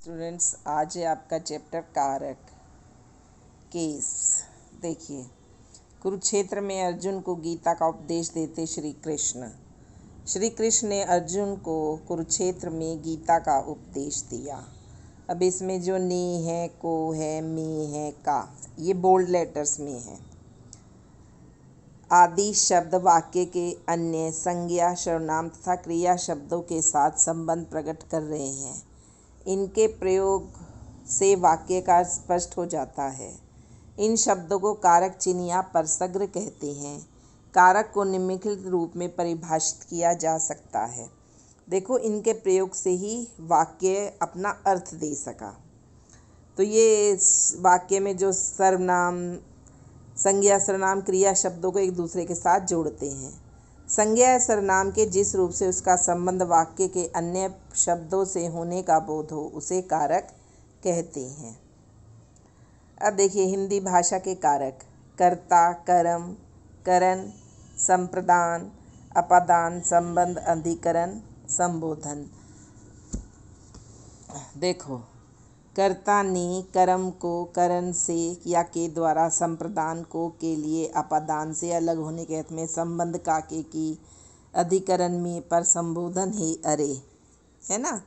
Students, आज है आपका चैप्टर कारक केस। देखिए, कुरुक्षेत्र में अर्जुन को गीता का उपदेश देते श्री कृष्ण ने अर्जुन को कुरुक्षेत्र में गीता का उपदेश दिया। अब इसमें जो ने है, को है, में है, का, ये बोल्ड लेटर्स में है। आदि शब्द वाक्य के अन्य संज्ञा, सर्वनाम तथा क्रिया शब्दों के साथ संबंध प्रकट कर रहे हैं। इनके प्रयोग से वाक्य का स्पष्ट हो जाता है। इन शब्दों को कारक चिन्ह या परसग्र कहते हैं। कारक को निम्नलिखित रूप में परिभाषित किया जा सकता है। देखो, इनके प्रयोग से ही वाक्य अपना अर्थ दे सका। तो ये वाक्य में जो सर्वनाम, संज्ञा, सर्वनाम, क्रिया शब्दों को एक दूसरे के साथ जोड़ते हैं। संज्ञा या सर्वनाम के जिस रूप से उसका संबंध वाक्य के अन्य शब्दों से होने का बोध हो, उसे कारक कहते हैं। अब देखिए, हिंदी भाषा के कारक: कर्ता, कर्म, करण, संप्रदान, अपादान, संबंध, अधिकरण, संबोधन। देखो, कर्ता ने कर्म को करण से या के द्वारा, संप्रदान को के लिए, अपादान से अलग होने के अर्थ में, संबंध का के की, अधिकरण में, पर संबोधन है अरे, है ना,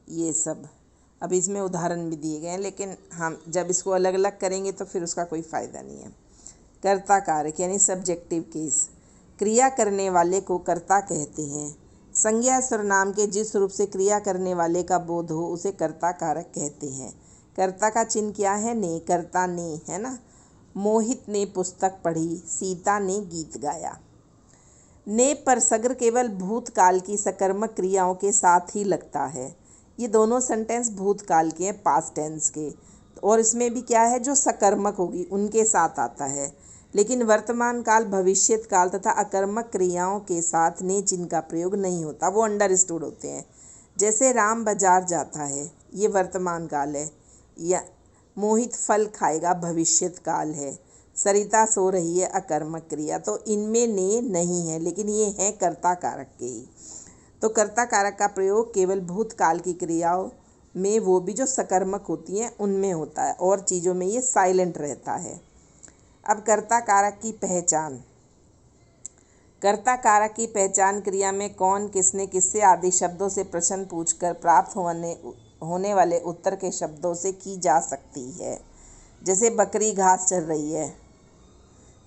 ये सब। अब इसमें उदाहरण भी दिए गए हैं, लेकिन हम जब इसको अलग अलग करेंगे तो फिर उसका कोई फ़ायदा नहीं है। कर्ता कारक यानी सब्जेक्टिव केस: क्रिया करने वाले को कर्ता कहते हैं। संज्ञा सर्वनाम के जिस रूप से क्रिया करने वाले का बोध हो, उसे कर्ता कारक कहते हैं। कर्ता का चिन्ह क्या है? ने। कर्ता ने, है ना। मोहित ने पुस्तक पढ़ी, सीता ने गीत गाया। ने परसग्र केवल भूतकाल की सकर्मक क्रियाओं के साथ ही लगता है। ये दोनों सेंटेंस भूतकाल के हैं, पास्ट टेंस के, और इसमें भी क्या है, जो सकर्मक होगी उनके साथ आता है। लेकिन वर्तमान काल, भविष्यत काल तथा अकर्मक क्रियाओं के साथ ने चिन्ह का प्रयोग नहीं होता, वो अंडरस्टूड होते हैं। जैसे राम बाजार जाता है, ये वर्तमान काल है। या मोहित फल खाएगा, भविष्यत काल है। सरिता सो रही है, अकर्मक क्रिया। तो इनमें ने नहीं है, लेकिन ये है कर्ता कारक के ही। तो कर्ता कारक का प्रयोग केवल भूतकाल की क्रियाओं में, वो भी जो सकर्मक होती हैं, उनमें होता है, और चीज़ों में ये साइलेंट रहता है। अब कर्ता कारक की पहचान। कर्ता कारक की पहचान क्रिया में कौन, किसने, किससे आदि शब्दों से प्रश्न पूछकर प्राप्त होने वाले उत्तर के शब्दों से की जा सकती है। जैसे बकरी घास चर रही है,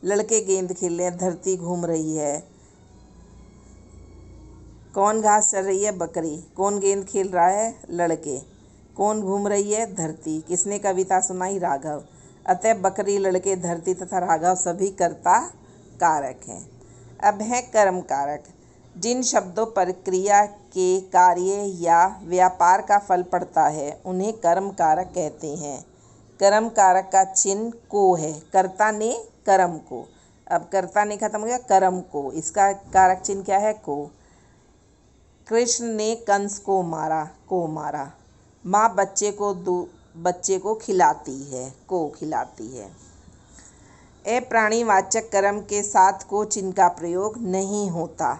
लड़के गेंद खेल रहे हैं, धरती घूम रही है। कौन घास चर रही है? बकरी। कौन गेंद खेल रहा है? लड़के। कौन घूम रही है? धरती। किसने कविता सुनाई? राघव। अतः बकरी, लड़के, धरती तथा राघव सभी कर्ता कारक हैं। अब है कर्म कारक। जिन शब्दों पर क्रिया के कार्य या व्यापार का फल पड़ता है, उन्हें कर्म कारक कहते हैं। कर्म कारक का चिन्ह को है। कर्ता ने कर्म को, अब कर्ता ने खत्म हो गया, कर्म को, इसका कारक चिन्ह क्या है? को। कृष्ण ने कंस को मारा, को मारा। माँ बच्चे को खिलाती है, को खिलाती है। अप्राणीवाचक कर्म के साथ को चिन्ह का प्रयोग नहीं होता।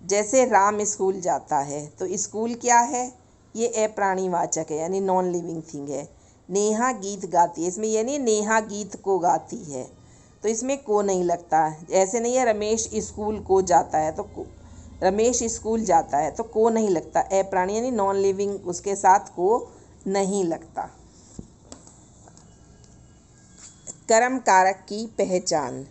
जैसे राम स्कूल जाता है, तो स्कूल क्या है? ये अप्राणीवाचक है, यानी नॉन लिविंग थिंग है। नेहा गीत गाती है, इसमें यानी नेहा गीत को गाती है, तो इसमें को नहीं लगता। ऐसे नहीं है रमेश स्कूल को जाता है, तो रमेश स्कूल जाता है तो को नहीं लगता। अप्राणी यानी नॉन लिविंग, उसके साथ को नहीं लगता। कर्म कारक की पहचान।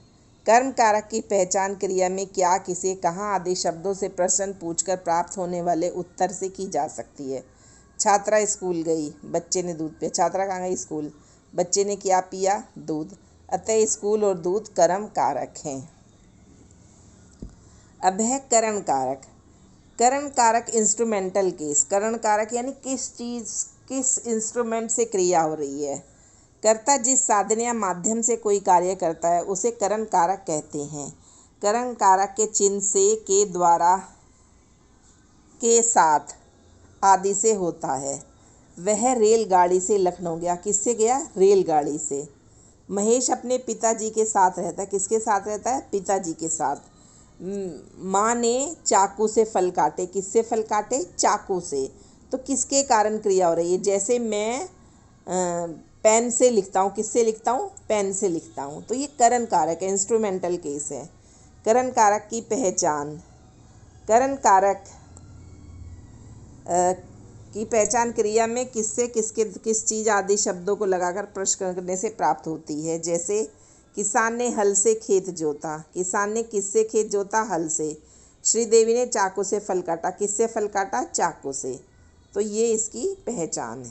कर्म कारक की पहचान क्रिया में क्या, किसे, कहाँ आदि शब्दों से प्रश्न पूछकर प्राप्त होने वाले उत्तर से की जा सकती है। छात्रा स्कूल गई, बच्चे ने दूध पिया। छात्रा कहाँ गई? स्कूल। बच्चे ने क्या पिया? दूध। अतः स्कूल और दूध कर्म कारक हैं। अब है करण कारक। करण कारक इंस्ट्रूमेंटल केस। करण कारक यानी किस इंस्ट्रूमेंट से क्रिया हो रही है। कर्ता जिस साधन या माध्यम से कोई कार्य करता है, उसे करण कारक कहते हैं। करण कारक के चिन्ह से, के द्वारा, के साथ आदि से होता है। वह रेलगाड़ी से लखनऊ गया। किससे गया? रेलगाड़ी से। महेश अपने पिताजी के साथ रहता है। किसके साथ रहता है? पिताजी के साथ। माँ ने चाकू से फल काटे। किससे फल काटे? चाकू से। तो किसके कारण क्रिया हो रही है। जैसे मैं पेन से लिखता हूँ, किससे लिखता हूँ, पेन से लिखता हूँ, तो ये करण कारक है, इंस्ट्रूमेंटल केस है। करण कारक की पहचान, करण कारक की पहचान क्रिया में किससे किस चीज़ आदि शब्दों को लगाकर प्रश्न करने से प्राप्त होती है। जैसे किसान ने हल से खेत जोता, किसान ने किससे खेत जोता, हल से। श्रीदेवी ने चाकू से फल काटा, किससे फल काटा, चाकू से। तो ये इसकी पहचान है।